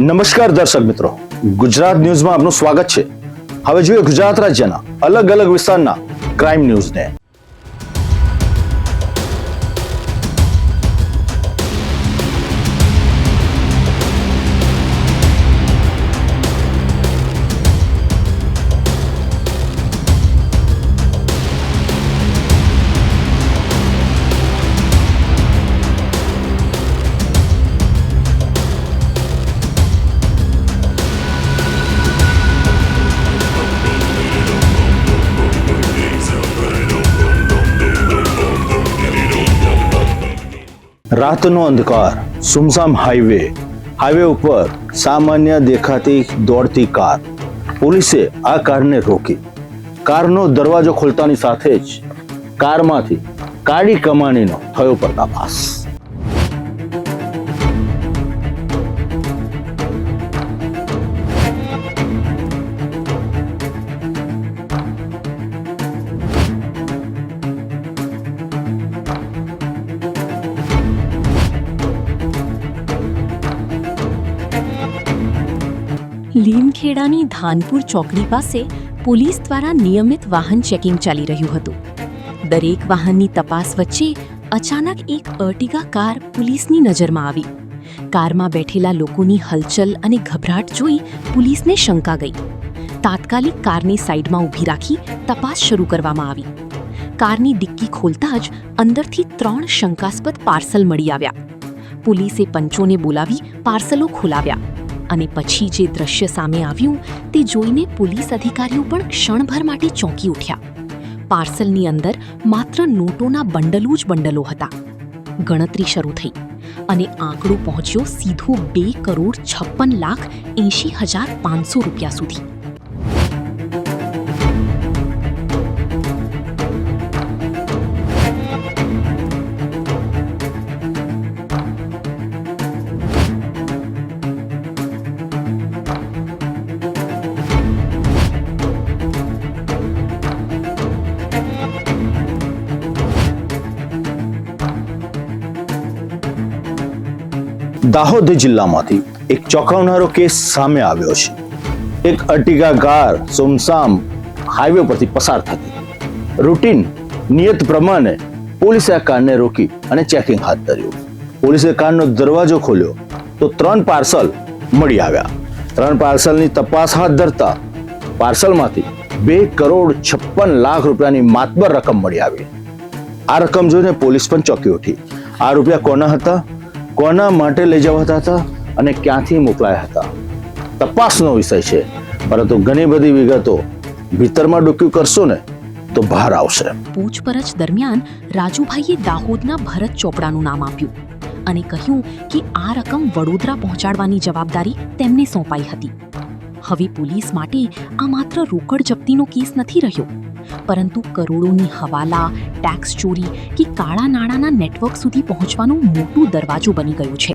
નમસ્કાર દર્શક મિત્રો, ગુજરાત ન્યૂઝમાં આપનું સ્વાગત છે। હવે જોઈએ ગુજરાત રાજ્યના અલગ અલગ વિસ્તારના ક્રાઇમ ન્યૂઝને। રાતનો અંધકાર, સુમસામ હાઈવે ઉપર સામાન્ય દેખાતી દોડતી કાર। પોલીસે આ કારને રોકી। કારનો દરવાજો ખોલતાની સાથે જ કારમાંથી કાળી કમાણીનો થયો પર્દાફાશ। લીમખેડાની ધાનપુર ચોકડી પાસે પોલીસ દ્વારા નિયમિત વાહન ચેકિંગ ચાલી રહ્યું હતું। દરેક વાહનની તપાસ વચ્ચે અચાનક એક અર્ટિગા કાર પોલીસની નજરમાં આવી। કારમાં બેઠેલા લોકોની હલચલ અને ગભરાટ જોઈ પોલીસને શંકા ગઈ। તાત્કાલિક કારની સાઈડમાં ઊભી રાખી તપાસ શરૂ કરવામાં આવી। કારની ડિક્કી ખોલતા જ અંદરથી 3 શંકાસ્પદ પાર્સલ મળી આવ્યા। પોલીસે પંચોને બોલાવી પાર્સલો ખોલાવ્યા અને પછી જે દ્રશ્ય સામે આવ્યું તે જોઈને પોલીસ અધિકારીઓ પણ ક્ષણભર માટે ચોંકી ઉઠ્યા। પાર્સલની અંદર માત્ર નોટોના બંડલો જ બંડલો હતા। ગણતરી શરૂ થઈ અને આંકડો પહોંચ્યો સીધો 2,56,80,500 રૂપિયા સુધી। દાહોદ જિલ્લામાંથી એક ચોંકાવનારો કેસ સામે આવ્યો છે। એક અર્ટિગા કાર સુમસામ હાઈવે પરથી પસાર થતી રૂટીન નિયત પ્રમાણે પોલીસે આ કારને રોકી અને ચેકિંગ હાથ ધર્યું। પોલીસે કારનો દરવાજો ખોલ્યો તો 3 પાર્સલ મળી આવ્યા। 3 પાર્સલની તપાસ હાથ ધરતા પાર્સલમાંથી 2,56,00,000 રૂપિયાની માતબર રકમ મળી આવી। આ રકમ જોઈને પોલીસ પણ ચોંકી ઉઠી। આ રૂપિયા કોના હતા, કોના માટે લઈ જવાતા હતા અને ક્યાંથી મોકલાયા હતા, તપાસનો વિષય છે। પરંતુ ઘણી બધી વિગતો ભીતરમાં ડૂક્યું કરશો ને તો બહાર આવશે। પૂછપરછ દરમિયાન રાજુભાઈએ દાહોદના ભરત ચોપડાનું નામ આપ્યું અને કહ્યું કે આ રકમ વડોદરા પહોંચાડવાની જવાબદારી તેમને સોંપાઈ હતી। હવે પોલીસ માટે આ માત્ર રોકડ જપ્તીનો કેસ નથી રહ્યો, પરંતુ કરોડોની હવાલા, ટેક્સ ચોરી કે કાળા નાણાંના નેટવર્ક સુધી પહોંચવાનો મોટો દરવાજો બની ગયો છે।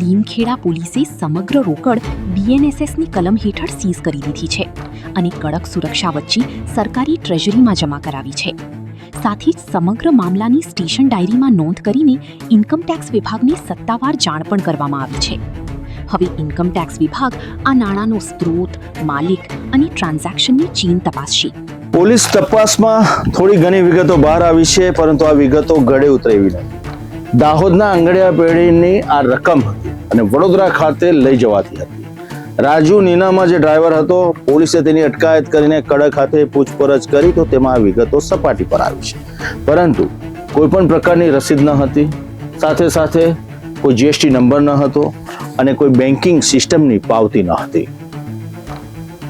લીમખેડા પોલીસે સમગ્ર રોકડ BNSSની કલમ હેઠળ સીઝ કરી દીધી છે અને કડક સુરક્ષા વચ્ચે સરકારી ટ્રેઝરીમાં જમા કરાવી છે। સાથે જ સમગ્ર મામલાની સ્ટેશન ડાયરીમાં નોંધ કરીને ઇન્કમટેક્સ વિભાગને સત્તાવાર જાણ પણ કરવામાં આવી છે। હવે ઇન્કમટેક્સ વિભાગ આ નાણાંનો સ્ત્રોત, માલિક અને ટ્રાન્ઝેક્શનની ચેઇન તપાસશે। પોલીસ તપાસમાં થોડી ઘણી વિગતો બહાર આવી છે, પરંતુ આ વિગતો ગળે ઉતરે એવી નથી। દાહોદના આંગડિયા પેઢીની આ રકમ હતી અને વડોદરા ખાતે લઈ જવાતી હતી। રાજુ નીનામાં જે ડ્રાઈવર હતો, પોલીસે તેની અટકાયત કરીને કડક હાથે પૂછપરછ કરી તો તેમાં આ વિગતો સપાટી પર આવી છે, પરંતુ કોઈ પણ પ્રકારની રસીદ ન હતી, સાથે સાથે કોઈ GST નંબર ન હતો અને કોઈ બેન્કિંગ સિસ્ટમની પાવતી ન હતી।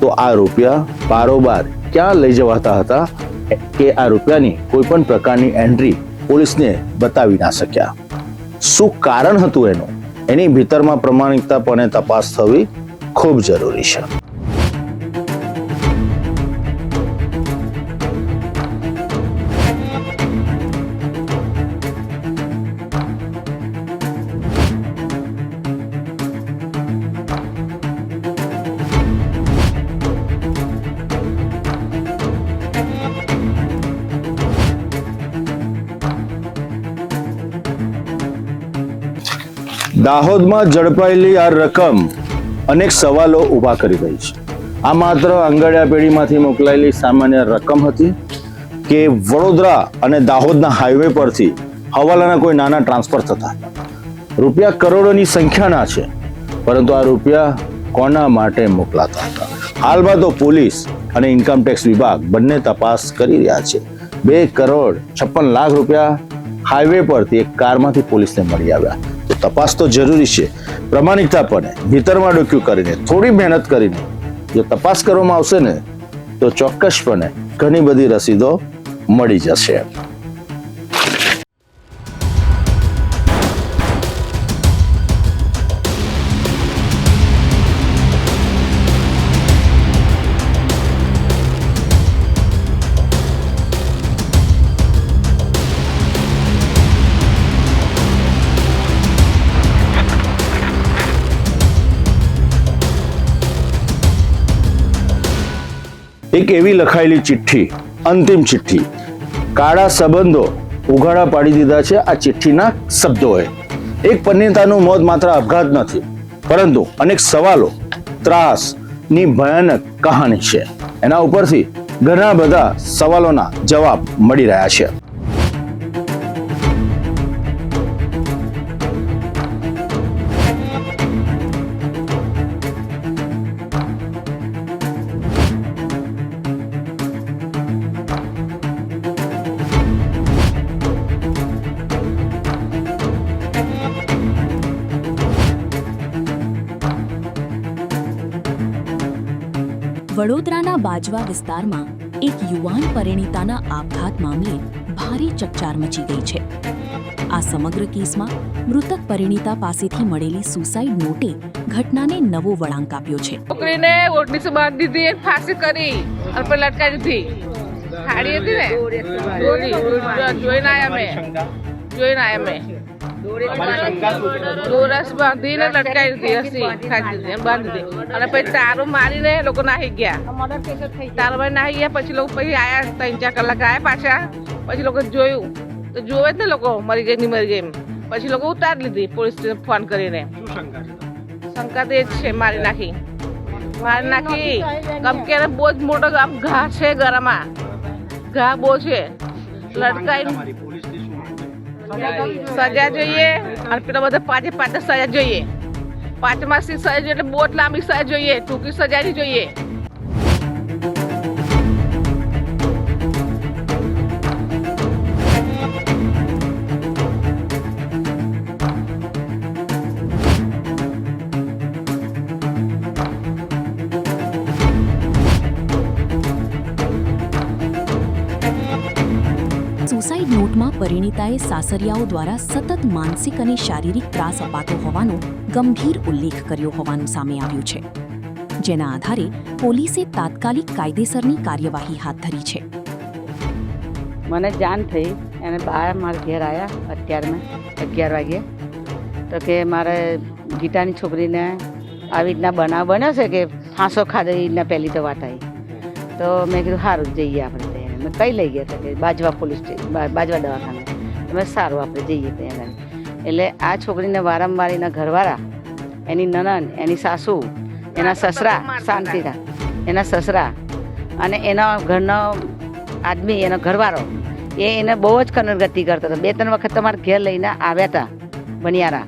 તો આ રૂપિયા બારોબાર ક્યાં લઈ જવાતા હતા કે આ રૂપિયાની કોઈ પણ પ્રકારની એન્ટ્રી પોલીસને બતાવી ના શક્યા। શું કારણ હતું એની ભીતરમાં પ્રમાણિકતાપણે તપાસ થવી ખૂબ જરૂરી છે। દાહોદમાં ઝડપાયેલી આ રકમ અનેક સવાલો ઊભા કરી રહી છે. આ માત્ર આંગડિયા પેઢીમાંથી મોકલાયેલી સામાન્ય રકમ હતી કે વડોદરા અને દાહોદના હાઈવે પરથી હવાલાના કોઈ નાના ટ્રાન્સફર થતા હતા? રૂપિયા કરોડોની સંખ્યાના છે, પરંતુ આ રૂપિયા કોના માટે મોકલાતા હતા? હાલમાં તો પોલીસ અને ઇન્કમટેક્સ વિભાગ બંને તપાસ કરી રહ્યા છે. 2 કરોડ 56 લાખ રૂપિયા હાઈવે પરથી એક કારમાંથી પોલીસને મળી આવ્યા. તો તપાસ તો જરૂરી છે, પ્રમાણિકતાપણે ભીતરમાં ડોક્યુ કરીને થોડી મહેનત કરીને જો તપાસ કરવામાં આવશે ને તો ચોક્કસપણે ઘણી બધી રસીદો મળી જશે. એક એવી લખાયેલી ચિઠ્ઠી, અંતિમ ચિઠ્ઠી, કાળા સંબંધો ઉઘાડા પાડી દીધા છે આ ચિઠ્ઠીના શબ્દોએ. એક પરિણીતાનું મોત માત્ર આપઘાત નથી, પરંતુ અનેક સવાલો, ત્રાસની ભયાનક કહાની છે. એના ઉપરથી ઘણા બધા સવાલોના જવાબ મળી રહ્યા છે. વડોદરાના બાજવા વિસ્તારમાં એક યુવાન પરિણીતાના આપઘાત મામલે ભારે ચકચાર મચી ગઈ છે. આ સમગ્ર કેસમાં મૃતક પરિણીતા પાસેથી મળેલી સુસાઇડ નોટે ઘટનાને નવો વળાંક આપ્યો છે. છોકરીને ઓટની સે બાંધી દીધી, એક ફાંસી કરી અને પછી લટકાવી દીધી. હાડી હતી ને દોરી, જોઈને આયા મેં દોરસ બાંધીને લટકાવી દીધી, રસ્સી ખાધી દીધી, બાંધી દીધી. અને પછી તારો મારીને લોકો નાહી ગયા. તારો મારી નાહી ગયા પછી લોકો પછી આયા 3-4 કલાક આયા પાછા. પછી લોકો જોયું તો જોવે જ ને લોકો મરી ગઈ નહીં મરી ગઈ એમ. પછી લોકો ઉતારી લીધી પોલીસ સ્ટેશન ફોન કરીને. શંકા તો એ જ છે, મારી નાખી. કમ કે બહુ જ મોટો આમ ઘા છે ગળામાં, ઘા બહુ છે. લટકાઈ સજા જોઈએ અને પેલા બધા 5 સજા જોઈએ. 5માં સજા જોઈએ એટલે બહુ લાંબી સજા જોઈએ, ટૂંકી સજા નહીં જોઈએ. સુસાઇડ નોટમાં પરિણીતાએ સાસરિયાઓ દ્વારા સતત માનસિક અને શારીરિક ત્રાસ અપાતો હોવાનો ગંભીર ઉલ્લેખ કર્યો હોવાનું સામે આવ્યું છે, જેના આધારે પોલીસે તાત્કાલિક કાયદેસરની કાર્યવાહી હાથ ધરી છે. મને જાણ થઈ અને બહાર મારા ઘેર આવ્યા અત્યારમાં 11 વાગે, તો કે મારે ગીતાની છોકરીને આવી રીતના બનાવ બન્યો છે કે ફાંસો ખાધો એ રીતના પહેલી તો વાત આવી. તો મેં કીધું સારું જઈએ આપણે ત્યાં. મેં કઈ લઈ ગયા હતા કે બાજવા પોલીસ સ્ટેશન, બાજવા દવાખાને. મેં સારું આપણે જઈએ ત્યાં. એટલે આ છોકરીને વારંવાર એના ઘરવાળા, એની નણંદ, એની સાસુ, એના સસરા, શાંતિરા, એના સસરા અને એના ઘરનો આદમી, એનો ઘરવાળો, એને બહુ જ કનરગતિ કરતો હતો. 2-3 વખત તમારા ઘેર લઈને આવ્યા હતા બનિયારા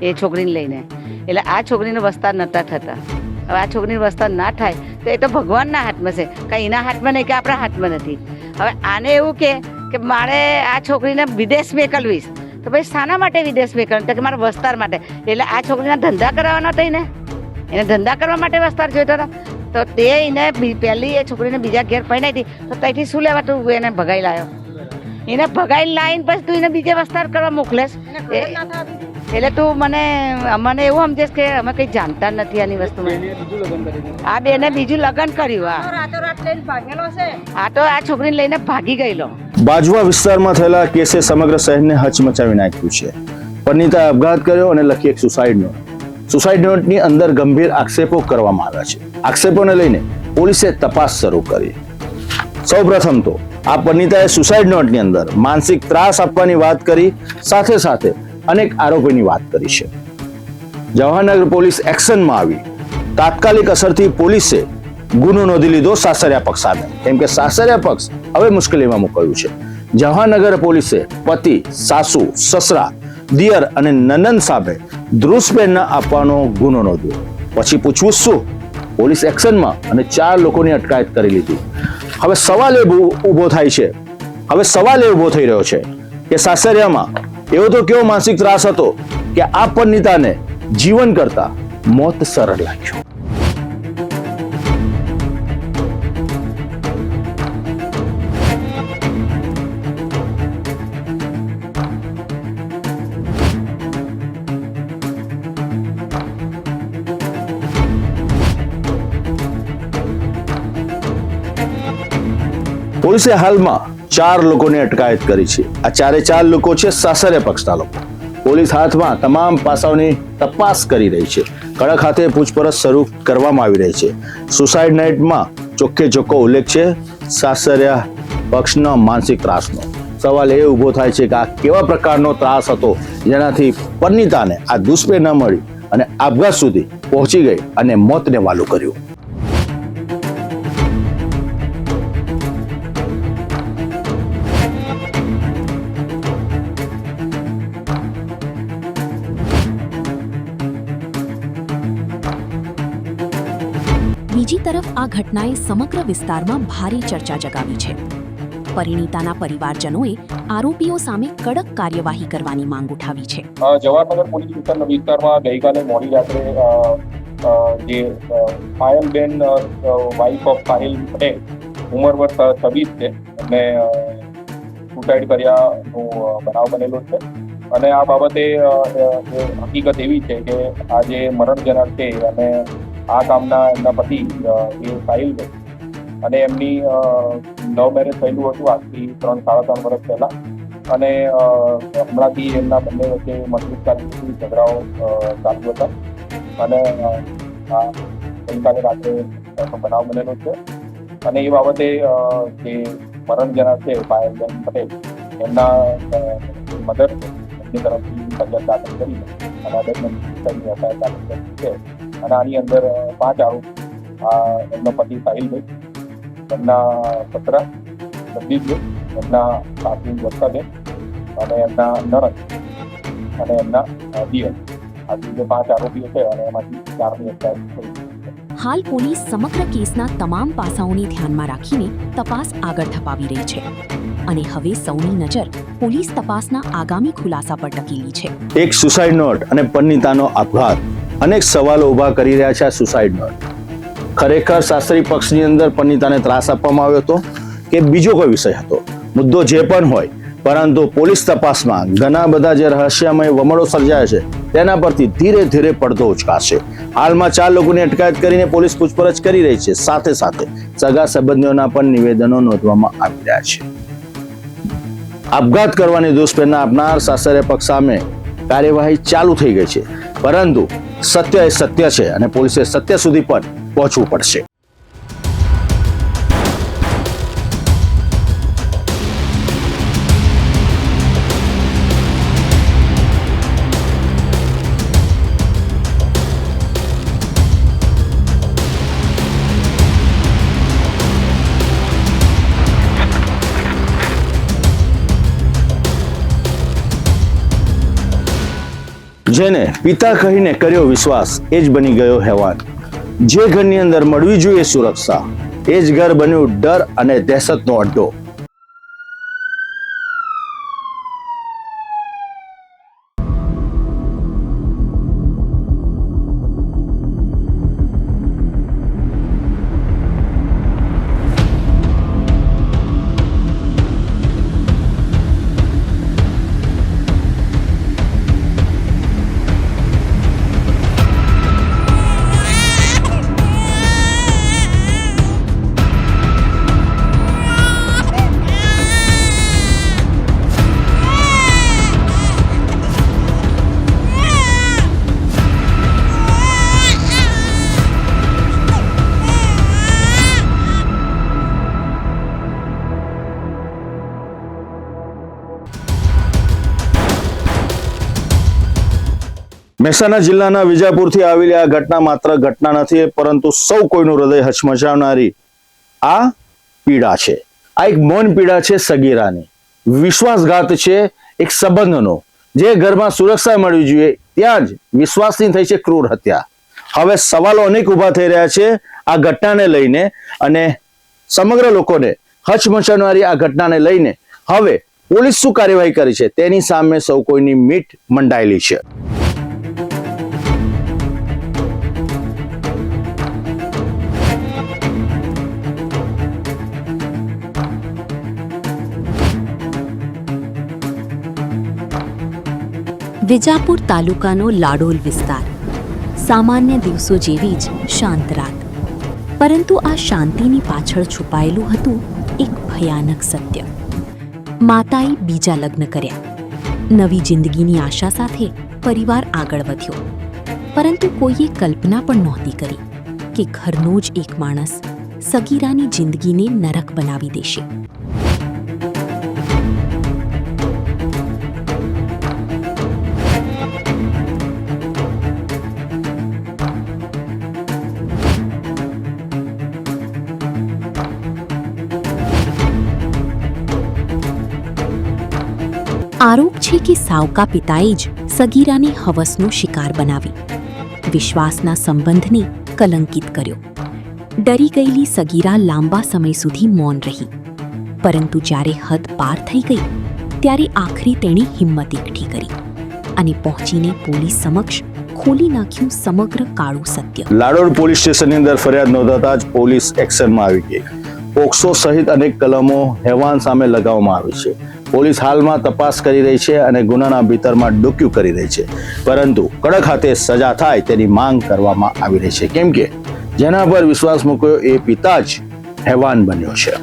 એ છોકરીને લઈને. એટલે આ છોકરીને વસ્તાર નહોતા થતા. હવે આ છોકરીને વસ્તાર ના થાય તો એ તો ભગવાનના હાથમાં છે, કાંઈ એના હાથમાં નહીં કે આપણા હાથમાં નથી. હવે આને એવું કે મારે આ છોકરીને વિદેશ મોકલવીશ, તો ભાઈ શાના માટે વિદેશ મોકલવી? તો કે મારા વસ્તાર માટે. એટલે આ છોકરીના ધંધા કરાવવાના હતા એને ધંધા કરવા માટે વસ્તાર જોઈતો હતો. તો તે એને પહેલી એ છોકરીને બીજા ઘેર પહેરાઈ હતી, તો ત્યાંથી શું લેવા તું એને ભગાઈ લાવ્યો? એને ભગાઈ લાવીને પછી તું એને બીજે વસ્તાર કરવા મોકલેશ? એટલે તું મને એવું સમજેશ કે અમે કંઈ જાણતા નથી આની વસ્તુમાં. આ બેને બીજું લગ્ન કર્યું. આ તો આ છોકરીને લઈને ભાગી ગયેલો. બાજવા વિસ્તારમાં થયેલા કેસે સમગ્ર શહેરને હચમચાવી નાખ્યું છે. પરિણીતાએ આપઘાત કર્યો અને લખી એક સુસાઇડ નોટ. સુસાઇડ નોટની અંદર ગંભીર આક્ષેપો કરવામાં આવ્યા છે. આક્ષેપોને લઈને પોલીસે તપાસ શરૂ કરી. સૌપ્રથમ તો આ પરિણીતાએ સુસાઇડ નોટની અંદર માનસિક ત્રાસ આપવાની વાત કરી, સાથે સાથે અનેક આરોપોની વાત કરી છે. જવાહરનગર પોલીસ એક્શનમાં આવી તાત્કાલિક અસરથી પોલીસે ગુનો નોંધી લીધો સાસરિયા પક્ષ સામે, કેમ કે સાસરિયા પક્ષ હવે મુશ્કેલીમાં મુકાયું છે. જવાહરનગર પોલીસે પતિ, સાસુ, સસરા, દિયર અને નનંદ સામે ધ્રુસપેન આપવાનો ગુનો નોંધ્યો. પછી પૂછવું શું? પોલીસ એક્શનમાં અને 4 લોકોની અટકાયત કરી લીધી. હવે સવાલ એ ઊભો થાય છે, સવાલ એ ઊભો થઈ રહ્યો છે કે સાસરિયામાં એવો તો કેવો માનસિક ત્રાસ હતો કે આ પરિણીતાને જીવન કરતા મોત સરળ લાગ્યું. પોલીસે હાલમાં 4 લોકોની અટકાયત કરી છે. આ 4 લોકો છે સાસરિયા પક્ષના લોકો. પોલીસ હાથમાં તમામ પાસાઓની તપાસ કરી રહી છે. કડક હાથે પૂછપરછ શરૂ કરવામાં આવી રહી છે. સુસાઇડ નાઇટમાં ચોખ્ખે ચોખ્ખો ઉલ્લેખ છે સાસરિયા પક્ષના માનસિક ત્રાસનો. સવાલ એ ઊભો થાય છે કે આ કેવા પ્રકારનો ત્રાસ હતો જેનાથી પરિણીતાને આ દુષ્પેર ન મળી અને આપઘાત સુધી પહોંચી ગઈ અને મોતને વાલું કર્યું. બીજી તરફ આ ઘટનાએ સમગ્ર વિસ્તારમાં ભારે ચર્ચા જગાવી છે. પરિણીતાના પરિવારજનોએ આરોપીઓ સામે કડક કાર્યવાહી કરવાની માંગ ઉઠાવી છે. જવાહરનગર પોલીસ વિસ્તારમાં ગઈકાલે મોડી રાત્રે જે પાયલબેન વાઇફ ઓફ સાહિલ પટેલ, ઉંમર વર્ષ 26 છે, એમને સુસાઇડ કર્યાનો બનાવ બનેલો છે. અને આ બાબતે હકીકત એવી છે કે આ જે મરણ જનાર છે અને આ કામના એમના પતિ એ સાહિલબેન અને એમની લવ મેરેજ થયેલું હતું આજથી 3-3.5 વર્ષ પહેલા. અને હમણાંથી એમના બંને વચ્ચે મતભેદથી ઝઘડાઓ ચાલુ હતા. અને આ ગઈકાલે રાત્રે બનાવ બનેલો છે. અને એ બાબતે જે મરણ જનાર છે પાયલબેન પટેલ, એમના મધર છે, એમની તરફથી ફરિયાદ દાખલ કરી અને અદાલતની એફઆઈઆર દાખલ કરી છે. અને આની અંદર 5 આરોપ એમનો પતિ સાહિલભાઈ, એમના સસરા જગદીશભાઈ, એમના સાસુ વર્ષાબેન અને એમના નણંદ અને એમના દિયર, આ જે 5 આરોપીઓ છે અને એમાંથી 4ની અટકાયત થઈ. હાલ પોલીસ સમગ્ર કેસના તમામ પાસાઓને ધ્યાનમાં રાખીને તપાસ આગળ ધપાવી રહી છે અને હવે સૌની નજર પોલીસ તપાસના આગામી ખુલાસા પર ટકેલી છે. એક સુસાઇડ નોટ અને પરિણીતાનો આપઘાત અનેક સવાલો ઊભા કરી રહ્યા છે. આ સુસાઇડ નોટ ખરેખર સાસરી પક્ષની અંદર પરિણીતાને ત્રાસ આપવામાં આવ્યો હતો કે બીજો કોઈ વિષય હતો? મુદ્દો જે પણ હોય, પરંતુ પોલીસ તપાસમાં ઘણા બધા જે રહસ્યમય વમળો સર્જાય છે તેના પરથી ધીરે ધીરે પડદો ઉચકાશે. હાલમાં 4 લોકોની અટકાયત કરીને પોલીસ પૂછપરછ કરી રહી છે. સાથે સાથે સગા સંબંધીઓના પણ નિવેદનો નોંધવામાં આવી રહ્યા છે. આપઘાત કરવાની દુષ્પ્રેરણા આપનાર સાસરિયા પક્ષ સામે કાર્યવાહી ચાલુ થઈ ગઈ છે, પરંતુ સત્ય એ સત્ય છે અને પોલીસે સત્ય સુધી પણ પહોંચવું પડશે. જેને પિતા કહીને કર્યો વિશ્વાસ એ જ બની ગયો હેવાન. જે ઘરની અંદર મળવી જોઈએ સુરક્ષા, એ જ ઘર બન્યું ડર અને દહેશતનો અડ્ડો. મહેસાણા જિલ્લાના વિજાપુરથી આવેલી આ ઘટના માત્ર ઘટના નથી, પરંતુ સૌ કોઈનું હૃદય હચમચાવનારી આ પીડા છે. આ એક મૌન પીડા છે સગીરાની, વિશ્વાસઘાત છે એક સંબંધનો. જે ઘરમાં સુરક્ષા મળવી જોઈએ ત્યાં જ વિશ્વાસની થઈ છે ક્રૂર હત્યા. હવે સવાલો અનેક ઊભા થઈ રહ્યા છે આ ઘટનાને લઈને, અને સમગ્ર લોકોને હચમચાવનારી આ ઘટનાને લઈને હવે પોલીસ શું કાર્યવાહી કરી છે તેની સામે સૌ કોઈની મીટ મંડાયેલી છે. વિજાપુર તાલુકાનો લાડોલ વિસ્તાર સામાન્ય દિવસો જેવી જ શાંત રાત, પરંતુ આ શાંતિની પાછળ છુપાયેલું હતું એક ભયાનક સત્ય. માતાએ બીજા લગ્ન કર્યા, નવી જિંદગીની આશા સાથે પરિવાર આગળ વધ્યો, પરંતુ કોઈએ કલ્પના પણ નહોતી કરી કે ઘરનો જ એક માણસ સગીરાની જિંદગીને નરક બનાવી દેશે. આરોપ છે કે સાવકા પિતાએ જ સગીરાને હવસનો શિકાર બનાવી વિશ્વાસના સંબંધને કલંકિત કર્યો. ડરી ગયેલી સગીરા લાંબા સમય સુધી મૌન રહી, પરંતુ જ્યારે હદ પાર થઈ ગઈ ત્યારે આખરે તેણે હિંમત એકઠી કરી અને પહોંચીને પોલીસ સમક્ષ ખોલી નાખ્યું સમગ્ર કાળું સત્ય. લાડોલ પોલીસ સ્ટેશનની અંદર ફરિયાદ નોંધાતા જ પોલીસ એક્શનમાં આવી ગઈ. પોક્સો સહિત અનેક કલમો હેવાન સામે લગાવવામાં આવી છે. પોલીસ હાલમાં તપાસ કરી રહી છે અને ગુનાના ભીતરમાં ડોક્યુ કરી રહી છે, પરંતુ કડક હાથે સજા થાય તેની માંગ કરવામાં આવી રહી છે, કેમ કે જેના પર વિશ્વાસ મૂક્યો એ પિતા જ હેવાન બન્યો છે.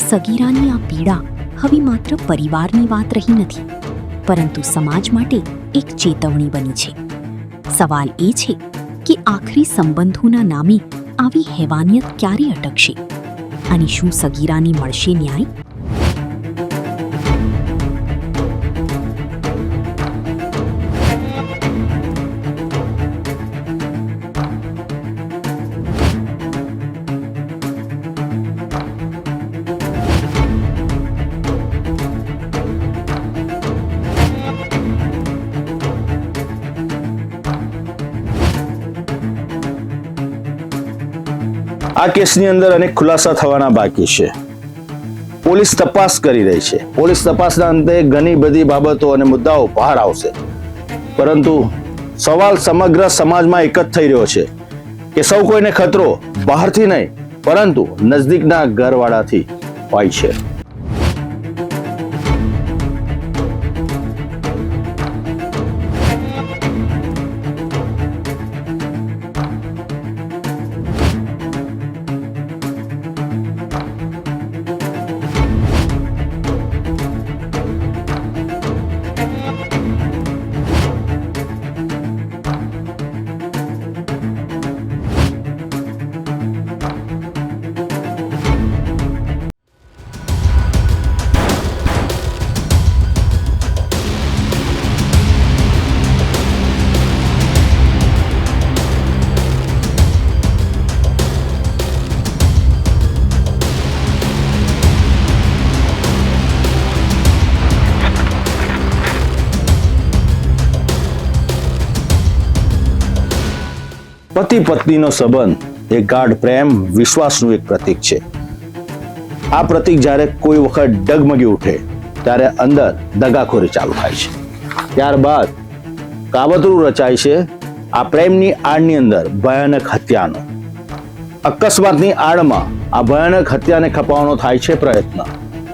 સગીરાની આ પીડા હવે માત્ર પરિવારની વાત રહી નથી, પરંતુ સમાજ માટે એક ચેતવણી બની છે. સવાલ એ છે કે આખરી સંબંધોના નામે આવી હેવાનિયત ક્યારે અટકશે, અને શું સગીરાને મળશે ન્યાય? આ કેસની અંદર અનેક ખુલાસા થવાના બાકી છે. પોલીસ તપાસ કરી રહી છે. પોલીસ તપાસના અંતે ઘણી બધી બાબતો અને મુદ્દાઓ બહાર આવશે, પરંતુ સવાલ સમગ્ર સમાજમાં એક જ થઈ રહ્યો છે કે સૌ કોઈને ખતરો બહારથી નહીં, પરંતુ નજદીકના ઘરવાળાથી હોય છે. પતિ પત્નીનો સંબંધ એ ગાઢ પ્રેમ વિશ્વાસનું એક પ્રતીક છે. આ પ્રતીક જ્યારે કોઈ વખત ડગમગી ઉઠે ત્યારે અંદર દગાખોરી ચાલુ થાય છે. ત્યારબાદ કાવતરું રચાય છે આ પ્રેમની આડની અંદર ભયાનક હત્યાનો. અકસ્માતની આડમાં આ ભયાનક હત્યાને ખપાવવાનો થાય છે પ્રયત્ન,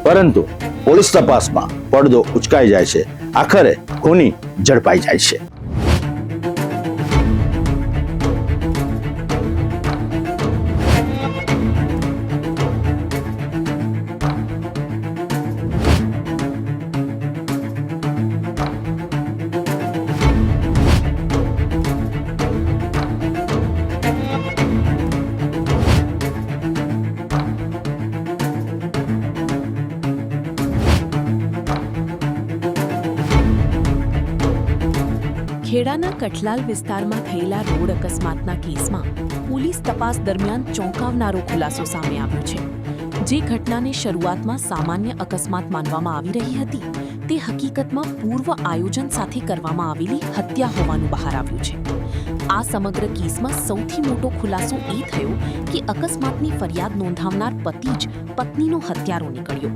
પરંતુ પોલીસ તપાસમાં પડદો ઉચકાઈ જાય છે. આખરે ખૂની ઝડપાઈ જાય છે. ખેડાના કઠલાલ વિસ્તારમાં થયેલા રોડ અકસ્માતના કેસમાં પોલીસ તપાસ દરમિયાન ચોંકાવનારો ખુલાસો સામે આવ્યો છે. જે ઘટનાને શરૂઆતમાં સામાન્ય અકસ્માત માનવામાં આવી રહી હતી, તે હકીકતમાં પૂર્વ આયોજન સાથે કરવામાં આવેલી હત્યા હોવાનું બહાર આવ્યું છે. આ સમગ્ર કેસમાં સૌથી મોટો ખુલાસો એ થયો કે અકસ્માતની ફરિયાદ નોંધાવનાર પતિ જ પત્નીનો હત્યારો નીકળ્યો.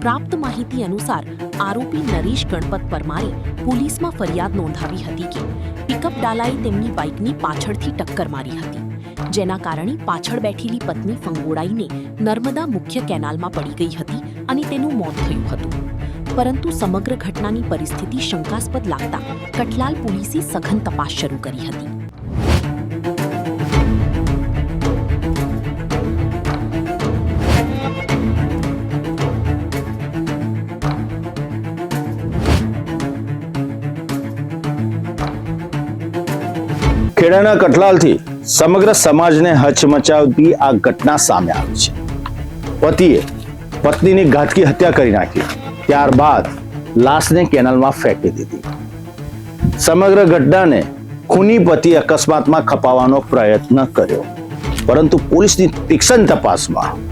પ્રાપ્ત માહિતી અનુસાર આરોપી નરેશ ગણપત પરમારે પોલીસમાં ફરિયાદ નોંધાવી હતી કે પિકઅપ ડાલાએ તેમની બાઇકની પાછળથી ટક્કર મારી હતી, જેના કારણે પાછળ બેઠેલી પત્ની ફંગોળાઈને નર્મદા મુખ્ય કેનાલમાં પડી ગઈ હતી અને તેનું મોત થયું હતું. પરંતુ સમગ્ર ઘટનાની પરિસ્થિતિ શંકાસ્પદ લાગતા કઠલાલ પોલીસે સઘન તપાસ શરૂ કરી હતી. ખેડાના કઠલાલથી સમગ્ર સમાજને હચમચાવતી આ ઘટના સામે આવી છે. પતિએ પત્નીની ઘાતકી હત્યા કરી નાખી, ત્યારબાદ લાશને કેનાલમાં ફેંકી દીધી. સમગ્ર ઘટનાને ખૂની પતિ અકસ્માતમાં ખપાવવાનો પ્રયત્ન કર્યો, પરંતુ પોલીસની તીક્ષ્ણ તપાસમાં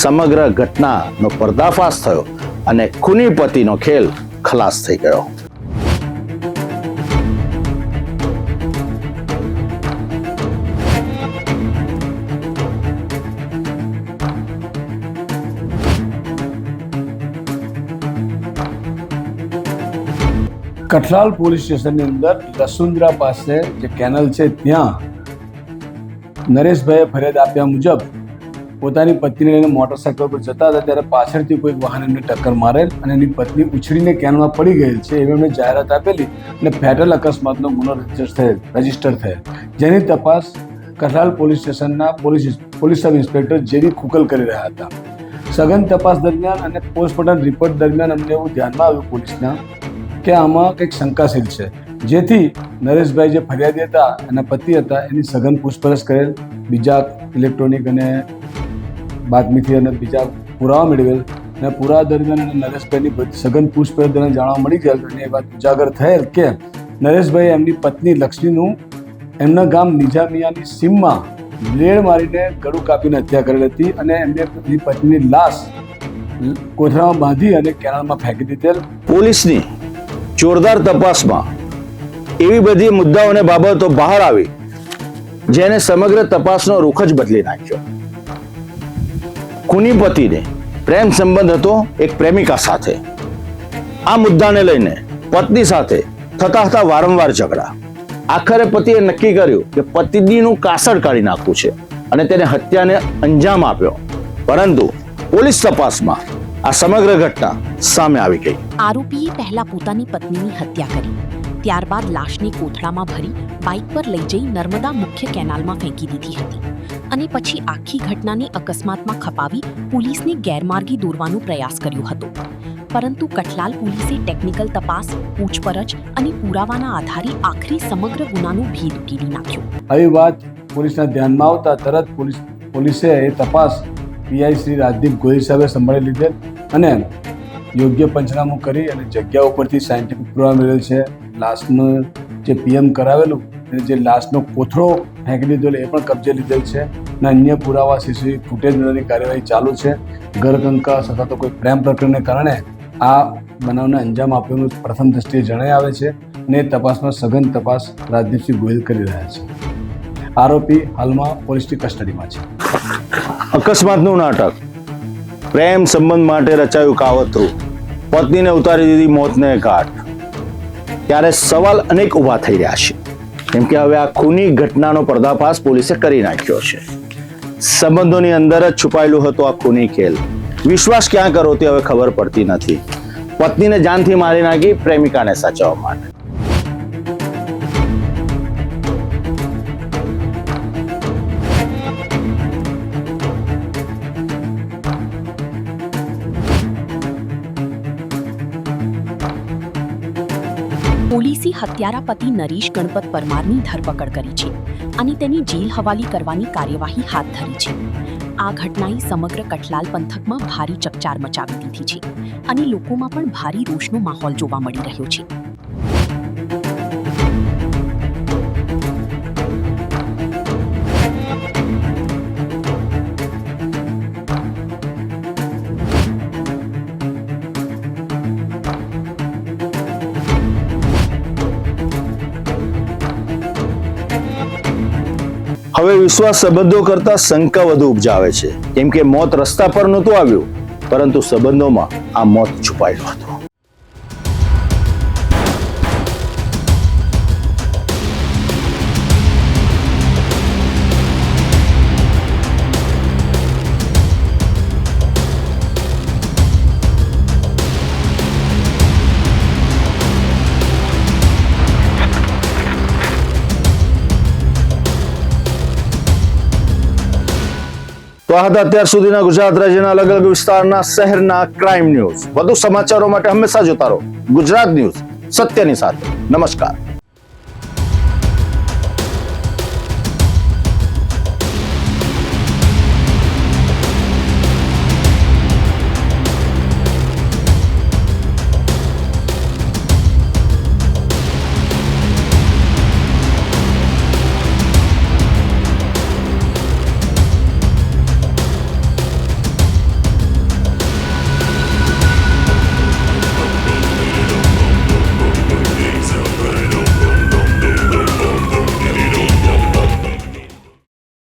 સમગ્ર ઘટનાનો પર્દાફાશ થયો અને ખૂની પતિનો ખેલ ખલાસ થઈ ગયો. કઠલાલ પોલીસ સ્ટેશનની અંદર લસુંદ્રા પાસે જે કેનલ છે ત્યાં નરેશભાઈએ ફરિયાદ આપ્યા મુજબ પોતાની પત્નીને લઈને મોટરસાઇકલ પર જતા હતા ત્યારે પાછળથી કોઈ વાહન એમને ટક્કર મારેલ અને એની પત્ની ઉછળીને કેનલમાં પડી ગયેલ છે એવી એમણે જાહેરાત આપેલી અને ફેટલ અકસ્માતનો ગુનો રજીસ્ટર થયેલ, જેની તપાસ કઠલાલ પોલીસ સ્ટેશનના પોલીસ સબ ઇન્સ્પેક્ટર જેડી ખુકલ કરી રહ્યા હતા. સઘન તપાસ દરમિયાન અને પોસ્ટમોર્ટમ રિપોર્ટ દરમિયાન અમને એવું ધ્યાનમાં આવ્યું પોલીસના કે આમાં કંઈક શંકાશીલ છે, જેથી નરેશભાઈ જે ફરિયાદી હતા એના પતિ હતા એની સઘન પૂછપરછ કરેલ, બીજા ઇલેક્ટ્રોનિક અને બાતમીથી અને બીજા પુરાવા મેળવેલ અને પુરાવા દરમિયાન અને નરેશભાઈની સઘન પૂછપરછ દરમિયાન જાણવા મળી ગયેલ અને એ વાત ઉજાગર થયેલ કે નરેશભાઈએ એમની પત્ની લક્ષ્મીનું એમના ગામ નિજામિયાની સીમમાં બ્લેડ મારીને ગળું કાપીને હત્યા કરેલી હતી અને એમને એમની પત્નીની લાશ કોથળામાં બાંધી અને કેનાલમાં ફેંકી દીધેલ. પોલીસની જોરદાર તપાસમાં એવી બધી મુદ્દાઓ અને બાબતો બહાર આવી જેને સમગ્ર તપાસનો રૂખ જ બદલી નાખ્યો. ખૂની પતિને પ્રેમ સંબંધ હતો એક પ્રેમિકા સાથે. આ મુદ્દાને લઈને પત્ની સાથે થતા હતા વારંવાર ઝઘડા. આખરે પતિએ નક્કી કર્યું કે પત્નીનું કાસળ કાઢી નાખવું છે અને તેને હત્યાને અંજામ આપ્યો, પરંતુ પોલીસ તપાસમાં આ સમગ્ર ઘટના સામે આવી ગઈ. આરોપીએ પહેલા પોતાની પત્નીની હત્યા કરી, ત્યારબાદ લાશને કોથળામાં ભરી બાઇક પર લઈ જઈ નર્મદા મુખ્ય કેનાલમાં ફેંકી દીધી હતી અને પછી આખી ઘટનાને અકસ્માતમાં ખપાવી પોલીસને ગેરમાર્ગે દોરવાનો પ્રયાસ કર્યો હતો. પરંતુ કઠલાલ પોલીસે ટેકનિકલ તપાસ, પૂછપરછ અને પુરાવાના આધારે આખરે સમગ્ર ગુનાનો ભેદ ઉકેલી નાખ્યો. આવી વાત પોલીસના ધ્યાનમાં આવતા તરત પોલીસે એ તપાસ પીઆઈ શ્રી રાજદીપ ગોહિલ સાહેબે સંભાળી લીધેલ અને યોગ્ય પંચનામું કરી અને જગ્યા ઉપરથી સાયન્ટિફિક પુરાવા મેળવેલ છે. લાશનું જે પીએમ કરાવેલું અને જે લાશનો કોથળો ફેંકી દીધેલો એ પણ કબજે લીધેલ છે અને અન્ય પુરાવા સીસીટીવી ફૂટેજ મેળવવાની કાર્યવાહી ચાલુ છે. ઘરકંકાસ અથવા તો કોઈ પ્રેમ પ્રકરણને કારણે આ બનાવને અંજામ આપ્યાનું પ્રથમ દ્રષ્ટિએ જણાઈ આવે છે અને તપાસમાં સઘન તપાસ રાજદીપસિંહ ગોહિલ કરી રહ્યા છે. આરોપી હાલમાં પોલીસની કસ્ટડીમાં છે. અકસ્માતનું નાટક, પ્રેમ સંબંધ માટે રચાયું કાવતરું, પત્નીને ઉતારી દીધી મોતને ઘાટ. ત્યારે સવાલ અનેક ઊભા થઈ રહ્યા છે, કેમ કે હવે આ ખૂની ઘટનાનો પર્દાફાશ પોલીસે કરી નાખ્યો છે. સંબંધોની અંદર જ છુપાયેલું હતું આ ખૂની ખેલ. વિશ્વાસ ક્યાં કરો તે હવે ખબર પડતી નથી. પત્નીને જાનથી મારી નાખી પ્રેમિકાને સાચવવા માટે. પોલીસે હત્યારા પતિ નરેશ ગણપત પરમારની ધરપકડ કરી છે અને તેની જેલ હવાલી કરવાની કાર્યવાહી હાથ ધરી છે. આ ઘટનાએ સમગ્ર કઠલાલ પંથકમાં ભારે ચકચાર મચાવી દીધી છે અને લોકોમાં પણ ભારે રોષનો માહોલ જોવા મળી રહ્યો છે. હવે વિશ્વાસ સંબંધો કરતા શંકા વધુ ઉપજાવે છે, કેમ કે મોત રસ્તા પર નહોતું આવ્યું, પરંતુ સંબંધોમાં આ મોત છુપાયેલું હતું. તો આ હતા અત્યાર સુધીના ગુજરાત રાજ્યના અલગ અલગ વિસ્તારના શહેરના ક્રાઇમ ન્યૂઝ. વધુ સમાચારો માટે હંમેશા જોતા રહો ગુજરાત ન્યૂઝ, સત્યની સાથે. નમસ્કાર.